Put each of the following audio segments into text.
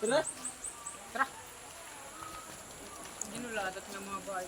Tara. Tara. Ginuladat ng mga bahay.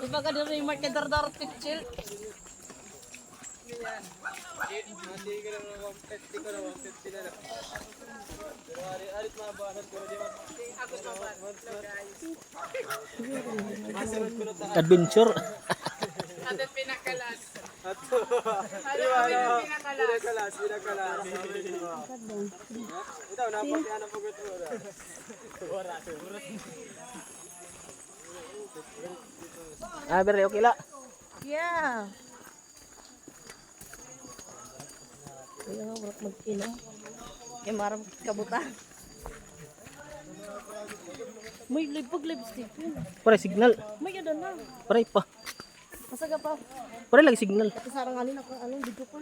Iba ka din rin market dar pitchil. Adventure. Adat pinakalas. Pinakalas. Ito, napakyan ang pagod mo. Bere, okay la. Yeah. Kaya nga, walang mag-inom. Kaya marang kabutan. May lipstick yun. Pare signal. May yun na. Pare pa. Masaga pa. Pare lagi signal. Ito sarang alin ako, dito ko.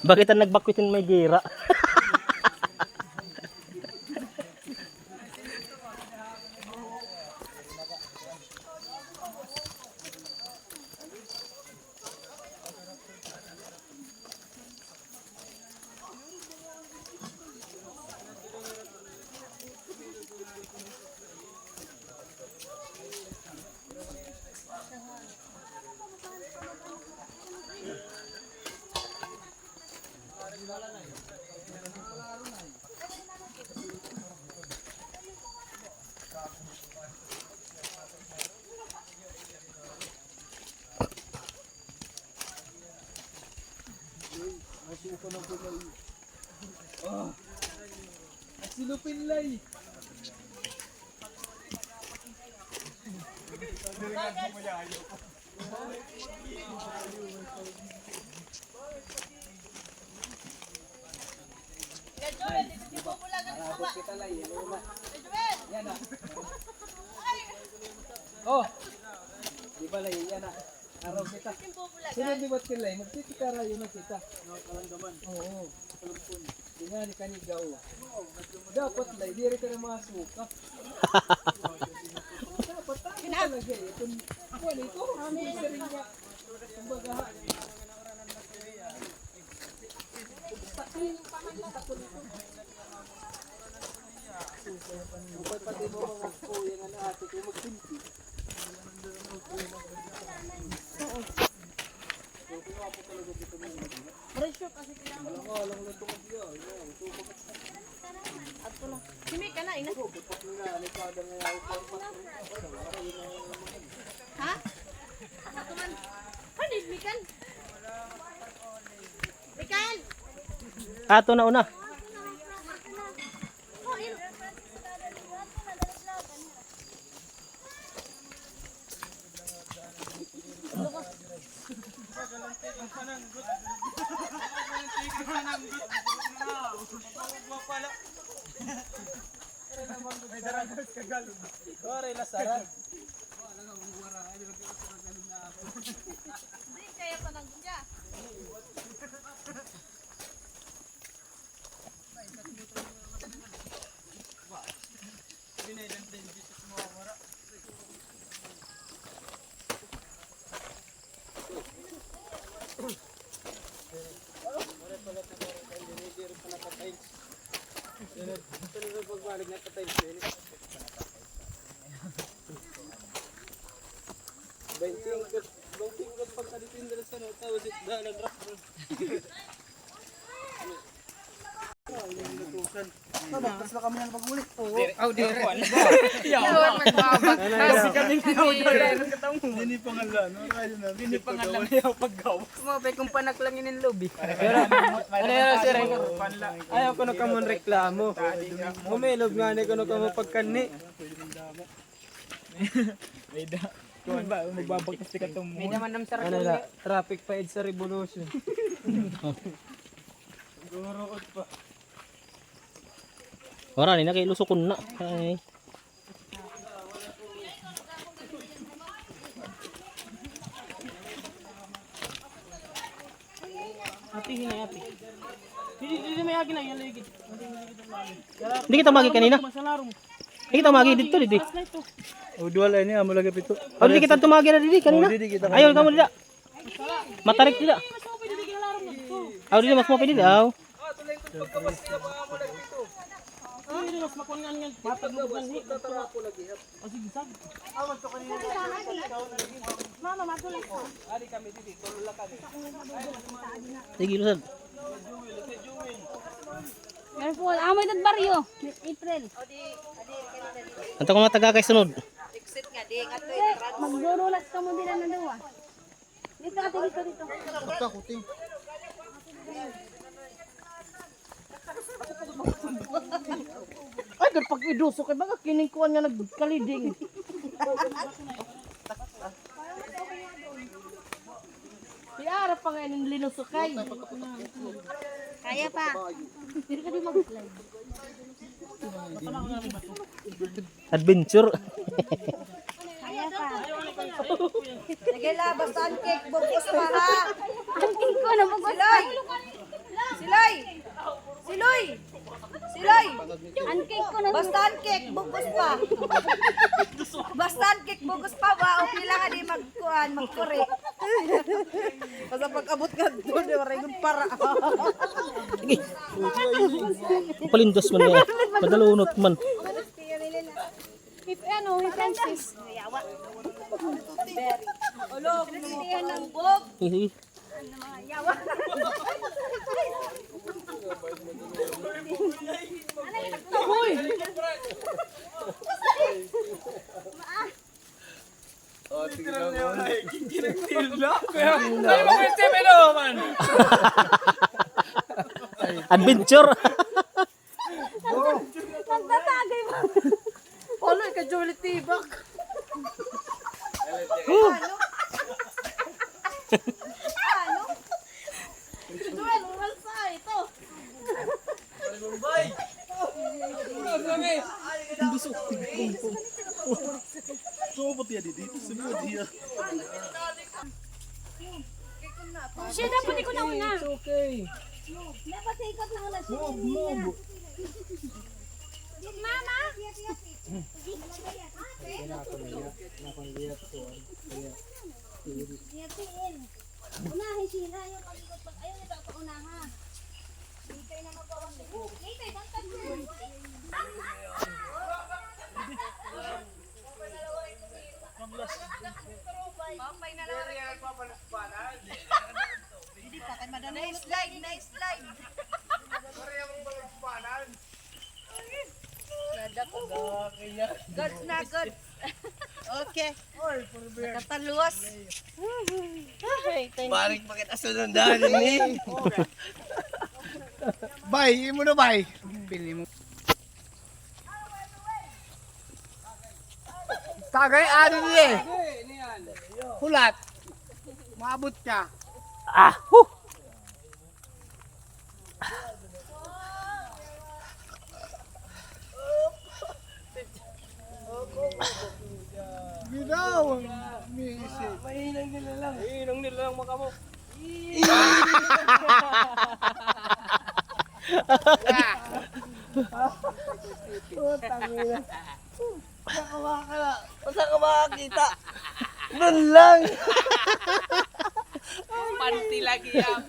Bakit ang nagbakwitin may gira? Sinupinlay. Oh, di ba lay yan ah. Araw kita. Sino di ba't kilay? Magtitikara yun na kita. Kalandaman. Oo. Kalumpun. Di nga ni kanigaw. Dapat lay, di rin ka na mga suka. Dapat tayo talaga eh. Kung ano ito, hindi sa rin niya. Kumbaga. Bukod pati mo mga kuya nga na ate kung magsimpi. Presyo kasi kailangan. Alam mo lang ito kasi yun. At ko lang. Simi ka na, ina. Ha? Ako man. Ano, Mikan? Mikan! Ato na una. Oh, yun. Hindi, kaya pa nang gundya. Pagbalik na patay sa ini. 20 pagkalitin dala sa nota, wasit dalang rak. Tapos na kami na paghuli. Oh, di ko. Yun, magbabat. Kasi kami Dini pangalan, no? Rayo na. Dini pangalan yung paggawa. Kumabay kung panaklangin ng lobby. Ayaw ko na kamon reklamo. Umilog nga ni ko na kamo pagkani. Kuan ba magbabagtas ka tong May naman ng sarap. ano la traffic pa sa revolution. Gurukot pa. Wala ni nakailusokon na. Ay. Ate, hinay ate. Hindi may akin na yung ligid. Hindi kita magi kanina. Hindi kita magi dito dito. O dual ini amo lagi pito. Oh, hindi kita tumagi na dito kanina. Ayaw kamu dito. Matarik dito. Aw dito mas mo pwede daw. Mas makungan nga mataglugan ni. O sige sag. Mama matuloy ko. Ari kami dito, tulula kami. Sige lusad. Meron po, amoy ng baryo. April. Anto ko mataga kay sunod. Magdurulas ka mo din na duwa. Dito ate, dito. Ay, pag iduso kay baga kiningkuan nga nagkaliding. Piara pa nga yung linusukay. Kaya pa. Hindi ka din mag-slide. Adventure. Kaya pa. Sige la, basta ang cake, bubos para. Ang king ko na Siloy! Siloy! Siloy! Siloy! Ang cake ko na. Basta ang cake, bugos pa. Basta ang cake, bugos pa ba? Okay lang di magkuhan, magkuri. Basta pag abot ka doon, di maray para. Palindos man niya. Padalunot man. If ano, if Francis. Ulo, pinitihan ng bug. Sige. Adventure. Nagtatagay mo. Ano ka Julie Tibak? Duel, oral sa ito. Siya dapat ikaw na una. Okay. Dapat ikot na una siya. Mama. Yatiin. Unahin sila yung pag-ikot pag ayaw nito ako unaha. Hindi kayo na magawang dito. Hindi, bantag mo. Na-slide, na-slide. Goods na, goods. Okay. Nakataluwas. Balik bakit asunod dahil ni. Bay, mo na bay. Pili mo. Tagay ano ni. Hulat. Maabot ka. Ah. Binaw. Mahinang nila lang. Mahinang nila lang makamo. Basta ka makakita. Doon lang. Panty lagi yan.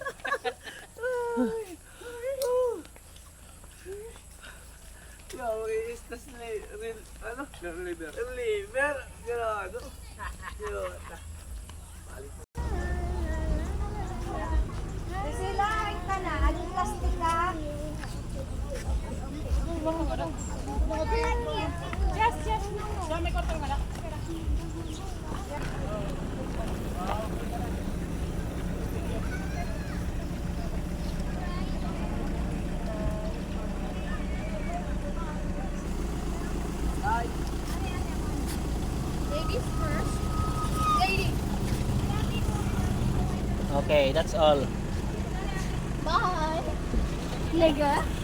Istas na ano? Liver. Ganado. Sila, ka na. Anong plastic ka? Yes, yes. So, may kwartong wala. Ladies first. Lady. Okay, that's all. Bye. Lega.